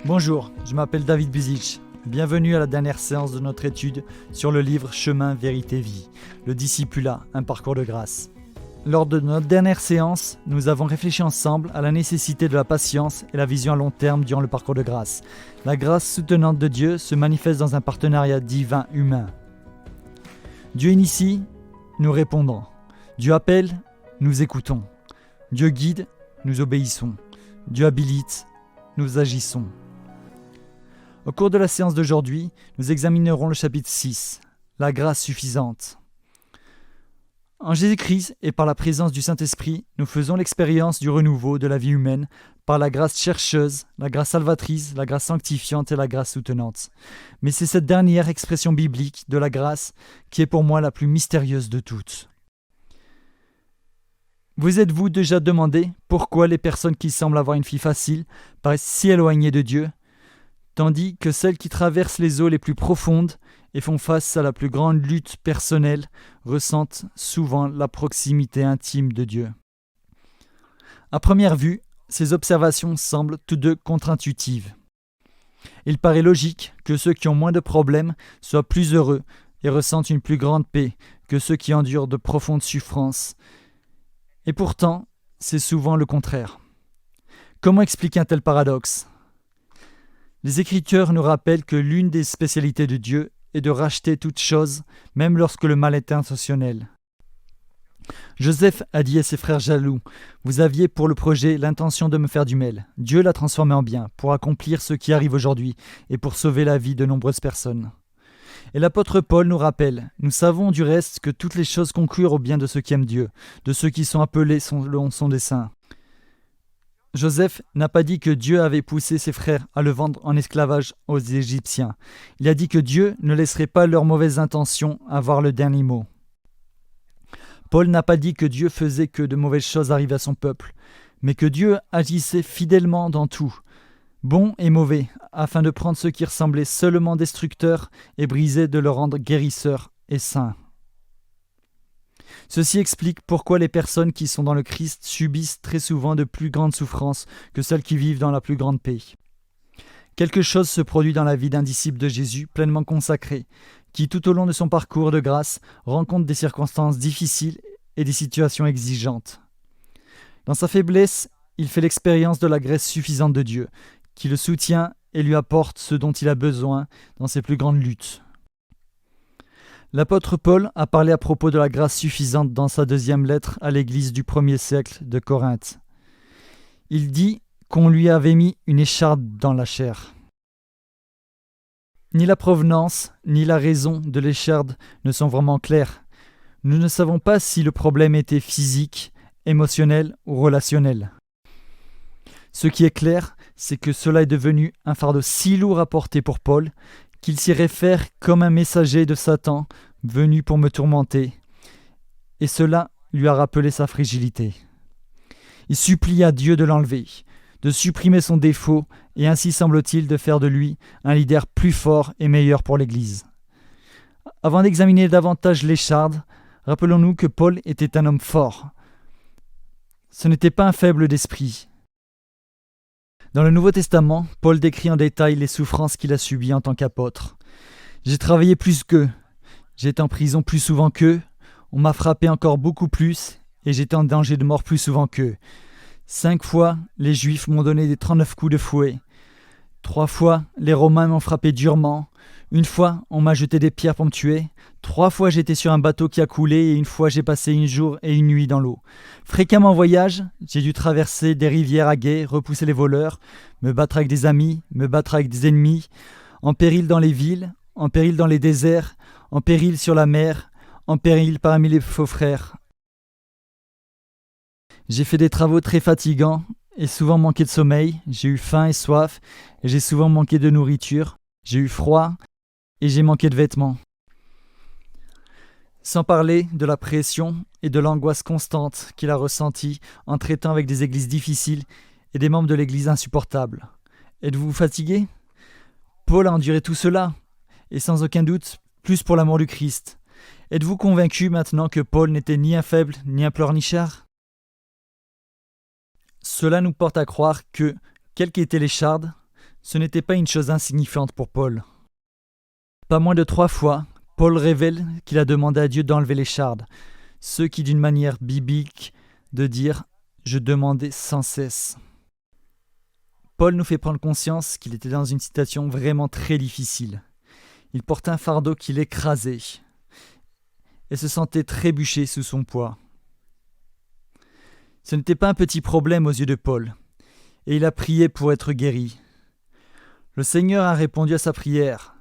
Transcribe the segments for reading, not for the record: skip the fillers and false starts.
Bonjour, je m'appelle David Buzic. Bienvenue à la dernière séance de notre étude sur le livre Chemin, Vérité, Vie, le discipulat, un parcours de grâce. Lors de notre dernière séance, nous avons réfléchi ensemble à la nécessité de la patience et la vision à long terme durant le parcours de grâce. La grâce soutenante de Dieu se manifeste dans un partenariat divin-humain. Dieu initie, nous répondons. Dieu appelle, nous écoutons. Dieu guide, nous obéissons. Dieu habilite, nous agissons. Au cours de la séance d'aujourd'hui, nous examinerons le chapitre 6, la grâce suffisante. En Jésus-Christ et par la présence du Saint-Esprit, nous faisons l'expérience du renouveau de la vie humaine par la grâce chercheuse, la grâce salvatrice, la grâce sanctifiante et la grâce soutenante. Mais c'est cette dernière expression biblique de la grâce qui est pour moi la plus mystérieuse de toutes. Vous êtes-vous déjà demandé pourquoi les personnes qui semblent avoir une vie facile paraissent si éloignées de Dieu, tandis que celles qui traversent les eaux les plus profondes et font face à la plus grande lutte personnelle ressentent souvent la proximité intime de Dieu. À première vue, ces observations semblent toutes deux contre-intuitives. Il paraît logique que ceux qui ont moins de problèmes soient plus heureux et ressentent une plus grande paix que ceux qui endurent de profondes souffrances. Et pourtant, c'est souvent le contraire. Comment expliquer un tel paradoxe ? Les Écritures nous rappellent que l'une des spécialités de Dieu est de racheter toute chose, même lorsque le mal est intentionnel. Joseph a dit à ses frères jaloux, « Vous aviez pour le projet l'intention de me faire du mal. Dieu l'a transformé en bien, pour accomplir ce qui arrive aujourd'hui et pour sauver la vie de nombreuses personnes. » Et l'apôtre Paul nous rappelle, « Nous savons du reste que toutes les choses concourent au bien de ceux qui aiment Dieu, de ceux qui sont appelés selon son dessein. » Joseph n'a pas dit que Dieu avait poussé ses frères à le vendre en esclavage aux Égyptiens. Il a dit que Dieu ne laisserait pas leurs mauvaises intentions avoir le dernier mot. Paul n'a pas dit que Dieu faisait que de mauvaises choses arriver à son peuple, mais que Dieu agissait fidèlement dans tout, bon et mauvais, afin de prendre ceux qui ressemblaient seulement destructeurs et brisés de le rendre guérisseurs et saints. Ceci explique pourquoi les personnes qui sont dans le Christ subissent très souvent de plus grandes souffrances que celles qui vivent dans la plus grande paix. Quelque chose se produit dans la vie d'un disciple de Jésus pleinement consacré, qui tout au long de son parcours de grâce rencontre des circonstances difficiles et des situations exigeantes. Dans sa faiblesse, il fait l'expérience de la grâce suffisante de Dieu, qui le soutient et lui apporte ce dont il a besoin dans ses plus grandes luttes. L'apôtre Paul a parlé à propos de la grâce suffisante dans sa deuxième lettre à l'église du 1er siècle de Corinthe. Il dit qu'on lui avait mis une écharde dans la chair. Ni la provenance, ni la raison de l'écharde ne sont vraiment claires. Nous ne savons pas si le problème était physique, émotionnel ou relationnel. Ce qui est clair, c'est que cela est devenu un fardeau si lourd à porter pour Paul qu'il s'y réfère comme un messager de Satan venu pour me tourmenter, et cela lui a rappelé sa fragilité. Il supplia Dieu de l'enlever, de supprimer son défaut, et ainsi semble-t-il de faire de lui un leader plus fort et meilleur pour l'Église. Avant d'examiner davantage l'écharde, rappelons-nous que Paul était un homme fort. Ce n'était pas un faible d'esprit. Dans le Nouveau Testament, Paul décrit en détail les souffrances qu'il a subies en tant qu'apôtre. « J'ai travaillé plus qu'eux, j'étais en prison plus souvent qu'eux, on m'a frappé encore beaucoup plus et j'étais en danger de mort plus souvent qu'eux. 5 fois, les Juifs m'ont donné des 39 coups de fouet. 3 fois, les Romains m'ont frappé durement. 1 fois, on m'a jeté des pierres pour me tuer. 3 fois, j'étais sur un bateau qui a coulé et 1 fois, j'ai passé 1 jour et 1 nuit dans l'eau. Fréquemment en voyage, j'ai dû traverser des rivières à gué, repousser les voleurs, me battre avec des amis, me battre avec des ennemis, en péril dans les villes, en péril dans les déserts, en péril sur la mer, en péril parmi les faux frères. J'ai fait des travaux très fatigants et souvent manqué de sommeil, j'ai eu faim et soif, et j'ai souvent manqué de nourriture, j'ai eu froid et j'ai manqué de vêtements. Sans parler de la pression et de l'angoisse constante qu'il a ressentie en traitant avec des églises difficiles et des membres de l'église insupportables. Êtes-vous fatigué ? Paul a enduré tout cela, et sans aucun doute, plus pour l'amour du Christ. Êtes-vous convaincu maintenant que Paul n'était ni un faible, ni un pleurnichard ? Cela nous porte à croire que, quelle qu'était l'écharde, Ce n'était pas une chose insignifiante pour Paul. Pas moins de 3 fois, Paul révèle qu'il a demandé à Dieu d'enlever les chardes, ce qui d'une manière biblique de dire « je demandais sans cesse ». Paul nous fait prendre conscience qu'il était dans une situation vraiment très difficile. Il portait un fardeau qui l'écrasait et se sentait trébucher sous son poids. Ce n'était pas un petit problème aux yeux de Paul, et il a prié pour être guéri. Le Seigneur a répondu à sa prière,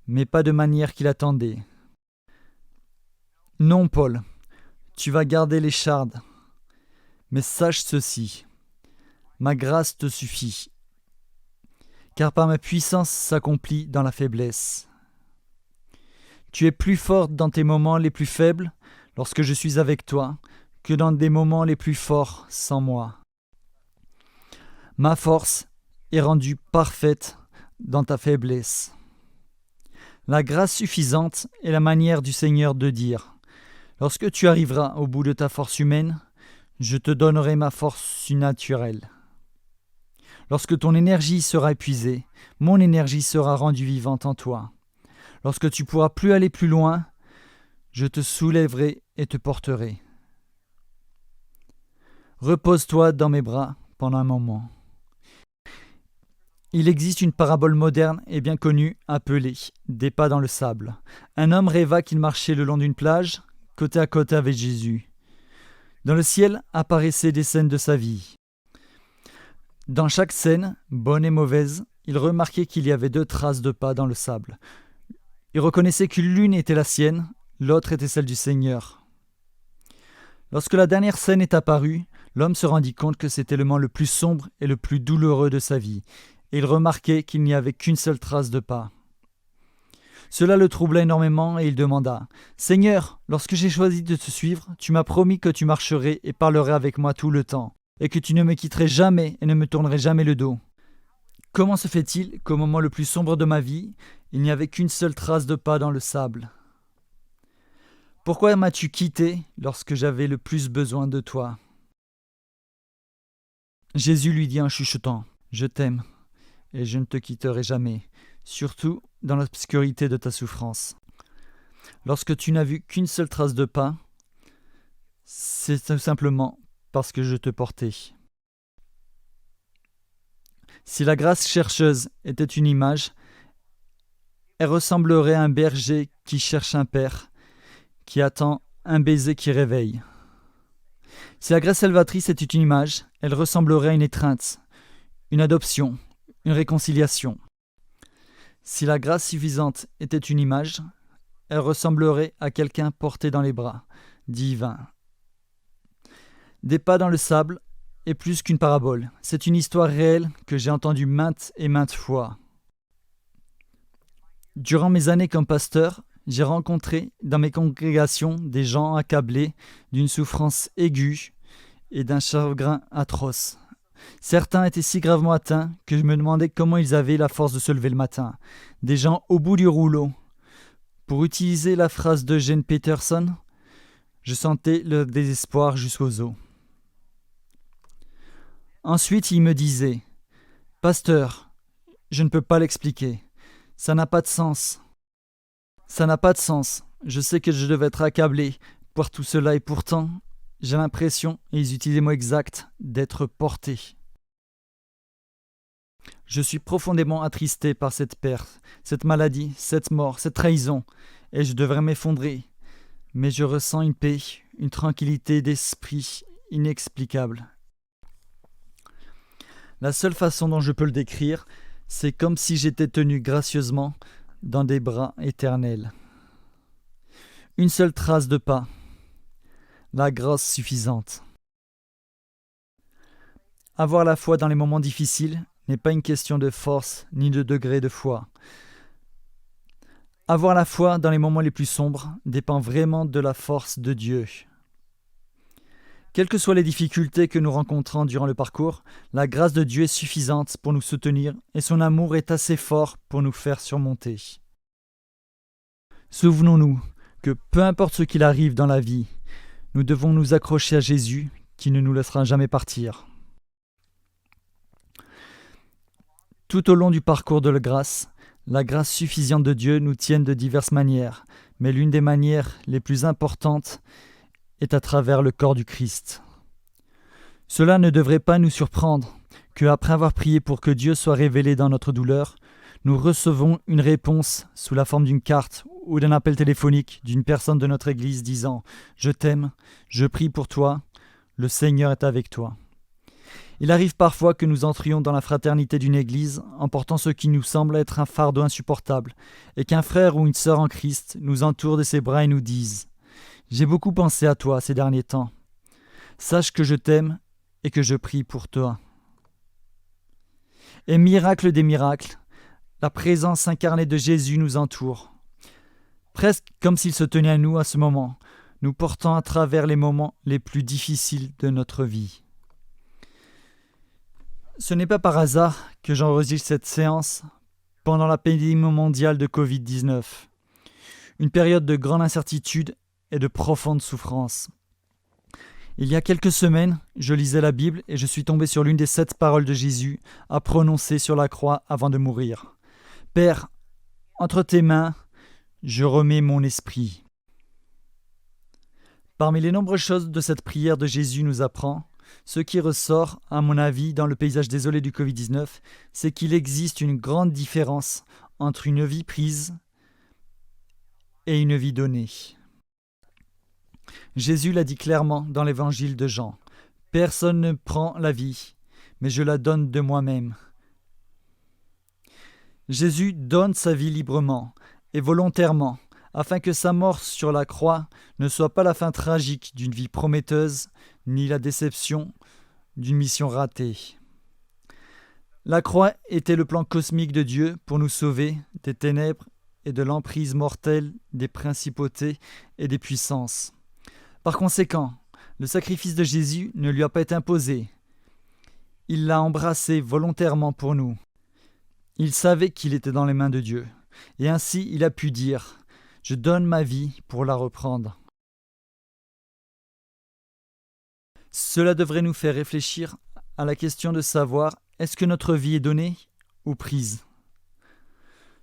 mais pas de manière qu'il attendait. « Non, Paul, tu vas garder les chardes, mais sache ceci, ma grâce te suffit, car par ma puissance s'accomplit dans la faiblesse. Tu es plus forte dans tes moments les plus faibles, lorsque je suis avec toi, que dans des moments les plus forts sans moi. Ma force est rendue parfaite dans ta faiblesse. » La grâce suffisante est la manière du Seigneur de dire « Lorsque tu arriveras au bout de ta force humaine, je te donnerai ma force surnaturelle. Lorsque ton énergie sera épuisée, mon énergie sera rendue vivante en toi. Lorsque tu pourras plus aller plus loin, je te soulèverai et te porterai. Repose-toi dans mes bras pendant un moment. » Il existe une parabole moderne et bien connue appelée « Des pas dans le sable ». Un homme rêva qu'il marchait le long d'une plage, côté à côté avec Jésus. Dans le ciel apparaissaient des scènes de sa vie. Dans chaque scène, bonne et mauvaise, il remarquait qu'il y avait 2 traces de pas dans le sable. Il reconnaissait que l'une était la sienne, l'autre était celle du Seigneur. Lorsque la dernière scène est apparue, l'homme se rendit compte que c'était le moment le plus sombre et le plus douloureux de sa vie, et il remarquait qu'il n'y avait qu'une seule trace de pas. Cela le troubla énormément et il demanda « Seigneur, lorsque j'ai choisi de te suivre, tu m'as promis que tu marcherais et parlerais avec moi tout le temps, et que tu ne me quitterais jamais et ne me tournerais jamais le dos. Comment se fait-il qu'au moment le plus sombre de ma vie, il n'y avait qu'une seule trace de pas dans le sable ? Pourquoi m'as-tu quitté lorsque j'avais le plus besoin de toi ?» Jésus lui dit en chuchotant « Je t'aime et je ne te quitterai jamais, surtout dans l'obscurité de ta souffrance. Lorsque tu n'as vu qu'une seule trace de pas, c'est tout simplement parce que je te portais. » Si la grâce chercheuse était une image, elle ressemblerait à un berger qui cherche un père, qui attend un baiser qui réveille. Si la grâce salvatrice était une image, elle ressemblerait à une étreinte, une adoption, une réconciliation. Si la grâce suffisante était une image, elle ressemblerait à quelqu'un porté dans les bras, divin. Des pas dans le sable est plus qu'une parabole, c'est une histoire réelle que j'ai entendue maintes et maintes fois. Durant mes années comme pasteur, j'ai rencontré dans mes congrégations des gens accablés d'une souffrance aiguë et d'un chagrin atroce. Certains étaient si gravement atteints que je me demandais comment ils avaient la force de se lever le matin. Des gens au bout du rouleau. Pour utiliser la phrase d'Eugene Peterson, je sentais le désespoir jusqu'aux os. Ensuite, il me disait « Pasteur, je ne peux pas l'expliquer. Ça n'a pas de sens. Ça n'a pas de sens. Je sais que je devais être accablé par tout cela et pourtant, j'ai l'impression, et ils utilisent les mots exacts, d'être porté. Je suis profondément attristé par cette perte, cette maladie, cette mort, cette trahison, et je devrais m'effondrer. Mais je ressens une paix, une tranquillité d'esprit inexplicable. La seule façon dont je peux le décrire, c'est comme si j'étais tenu gracieusement dans des bras éternels. Une seule trace de pas, la grâce suffisante. Avoir la foi dans les moments difficiles n'est pas une question de force ni de degré de foi. Avoir la foi dans les moments les plus sombres dépend vraiment de la force de Dieu. Quelles que soient les difficultés que nous rencontrons durant le parcours, la grâce de Dieu est suffisante pour nous soutenir et son amour est assez fort pour nous faire surmonter. Souvenons-nous que peu importe ce qu'il arrive dans la vie, nous devons nous accrocher à Jésus qui ne nous laissera jamais partir. Tout au long du parcours de la grâce suffisante de Dieu nous tient de diverses manières, mais l'une des manières les plus importantes est à travers le corps du Christ. Cela ne devrait pas nous surprendre qu'après avoir prié pour que Dieu soit révélé dans notre douleur, nous recevons une réponse sous la forme d'une carte ou d'un appel téléphonique d'une personne de notre Église disant « Je t'aime, je prie pour toi, le Seigneur est avec toi ». Il arrive parfois que nous entrions dans la fraternité d'une Église en portant ce qui nous semble être un fardeau insupportable et qu'un frère ou une sœur en Christ nous entoure de ses bras et nous dise « J'ai beaucoup pensé à toi ces derniers temps. Sache que je t'aime et que je prie pour toi. » Et miracle des miracles, la présence incarnée de Jésus nous entoure, presque comme s'il se tenait à nous à ce moment, nous portant à travers les moments les plus difficiles de notre vie. Ce n'est pas par hasard que j'enregistre cette séance pendant la pandémie mondiale de Covid-19, une période de grande incertitude et de profonde souffrance. Il y a quelques semaines, je lisais la Bible et je suis tombé sur l'une des 7 paroles de Jésus à prononcer sur la croix avant de mourir. « Père, entre tes mains, je remets mon esprit. » Parmi les nombreuses choses de cette prière de Jésus nous apprend, ce qui ressort, à mon avis, dans le paysage désolé du Covid-19, c'est qu'il existe une grande différence entre une vie prise et une vie donnée. Jésus l'a dit clairement dans l'évangile de Jean. « Personne ne prend la vie, mais je la donne de moi-même. » Jésus donne sa vie librement et volontairement, afin que sa mort sur la croix ne soit pas la fin tragique d'une vie prometteuse, ni la déception d'une mission ratée. La croix était le plan cosmique de Dieu pour nous sauver des ténèbres et de l'emprise mortelle des principautés et des puissances. Par conséquent, le sacrifice de Jésus ne lui a pas été imposé. Il l'a embrassé volontairement pour nous. Il savait qu'il était dans les mains de Dieu, et ainsi il a pu dire « Je donne ma vie pour la reprendre ». Cela devrait nous faire réfléchir à la question de savoir est-ce que notre vie est donnée ou prise.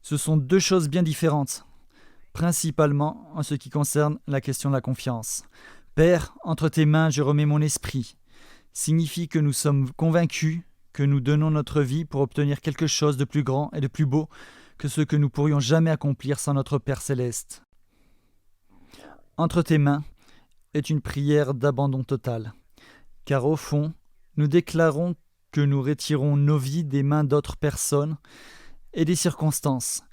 Ce sont 2 choses bien différentes, principalement en ce qui concerne la question de la confiance. « Père, entre tes mains je remets mon esprit » signifie que nous sommes convaincus que nous donnons notre vie pour obtenir quelque chose de plus grand et de plus beau que ce que nous pourrions jamais accomplir sans notre Père céleste. Entre tes mains est une prière d'abandon total, car au fond, nous déclarons que nous retirons nos vies des mains d'autres personnes et des circonstances,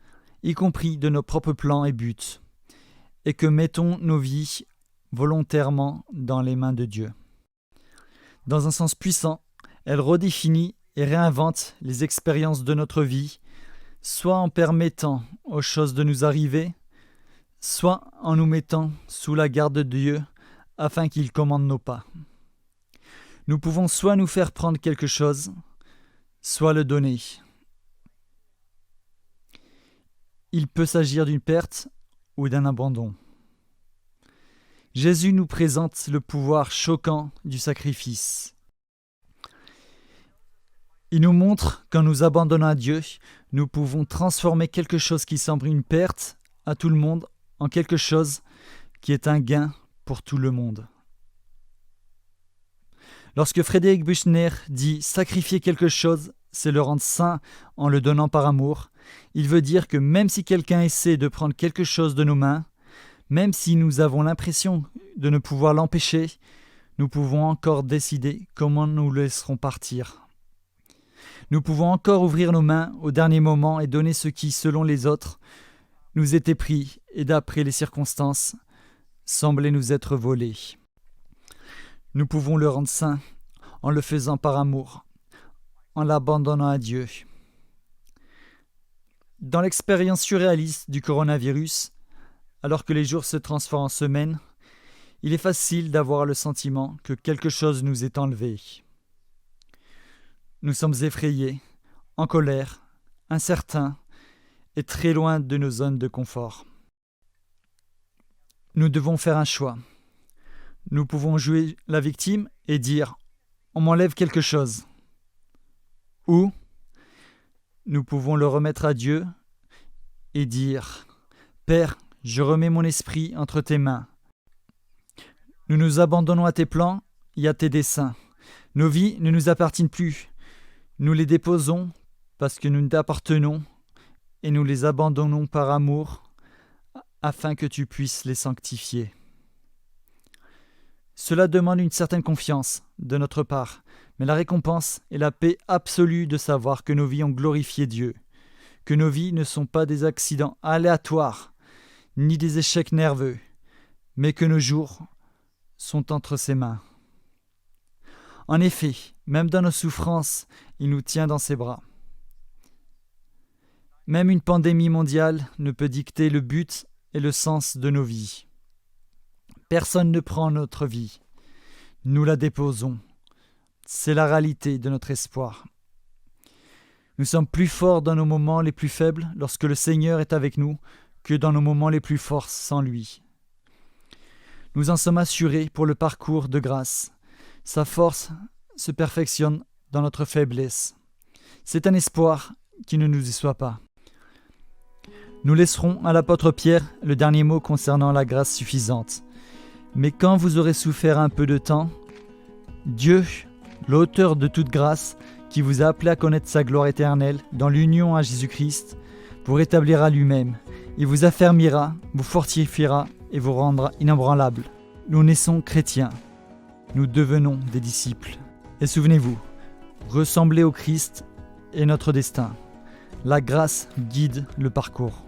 y compris de nos propres plans et buts, et que mettons nos vies volontairement dans les mains de Dieu. Dans un sens puissant, elle redéfinit et réinvente les expériences de notre vie, soit en permettant aux choses de nous arriver, soit en nous mettant sous la garde de Dieu afin qu'il commande nos pas. Nous pouvons soit nous faire prendre quelque chose, soit le donner. Il peut s'agir d'une perte ou d'un abandon. Jésus nous présente le pouvoir choquant du sacrifice. Il nous montre qu'en nous abandonnant à Dieu, nous pouvons transformer quelque chose qui semble une perte à tout le monde en quelque chose qui est un gain pour tout le monde. Lorsque Frédéric Buechner dit « sacrifier quelque chose, c'est le rendre saint en le donnant par amour », il veut dire que même si quelqu'un essaie de prendre quelque chose de nos mains, même si nous avons l'impression de ne pouvoir l'empêcher, nous pouvons encore décider comment nous le laisserons partir. Nous pouvons encore ouvrir nos mains au dernier moment et donner ce qui, selon les autres, nous était pris et d'après les circonstances, semblait nous être volé. Nous pouvons le rendre saint en le faisant par amour, en l'abandonnant à Dieu. Dans l'expérience surréaliste du coronavirus, alors que les jours se transforment en semaines, il est facile d'avoir le sentiment que quelque chose nous est enlevé. Nous sommes effrayés, en colère, incertains et très loin de nos zones de confort. Nous devons faire un choix. Nous pouvons jouer la victime et dire « on m'enlève quelque chose » ou nous pouvons le remettre à Dieu et dire « Père, je remets mon esprit entre tes mains. Nous nous abandonnons à tes plans et à tes desseins. Nos vies ne nous appartiennent plus. Nous les déposons parce que nous t'appartenons et nous les abandonnons par amour afin que tu puisses les sanctifier. » Cela demande une certaine confiance de notre part, mais la récompense est la paix absolue de savoir que nos vies ont glorifié Dieu, que nos vies ne sont pas des accidents aléatoires, ni des échecs nerveux, mais que nos jours sont entre ses mains. En effet, même dans nos souffrances, il nous tient dans ses bras. Même une pandémie mondiale ne peut dicter le but et le sens de nos vies. Personne ne prend notre vie. Nous la déposons. C'est la réalité de notre espoir. Nous sommes plus forts dans nos moments les plus faibles lorsque le Seigneur est avec nous que dans nos moments les plus forts sans lui. Nous en sommes assurés pour le parcours de grâce. Sa force se perfectionne dans notre faiblesse. C'est un espoir qui ne nous déçoit pas. Nous laisserons à l'apôtre Pierre le dernier mot concernant la grâce suffisante. Mais quand vous aurez souffert un peu de temps, Dieu, l'auteur de toute grâce, qui vous a appelé à connaître sa gloire éternelle dans l'union à Jésus-Christ, vous rétablira lui-même. Il vous affermira, vous fortifiera et vous rendra inébranlable. Nous naissons chrétiens. Nous devenons des disciples. Et souvenez-vous, ressembler au Christ est notre destin. La grâce guide le parcours.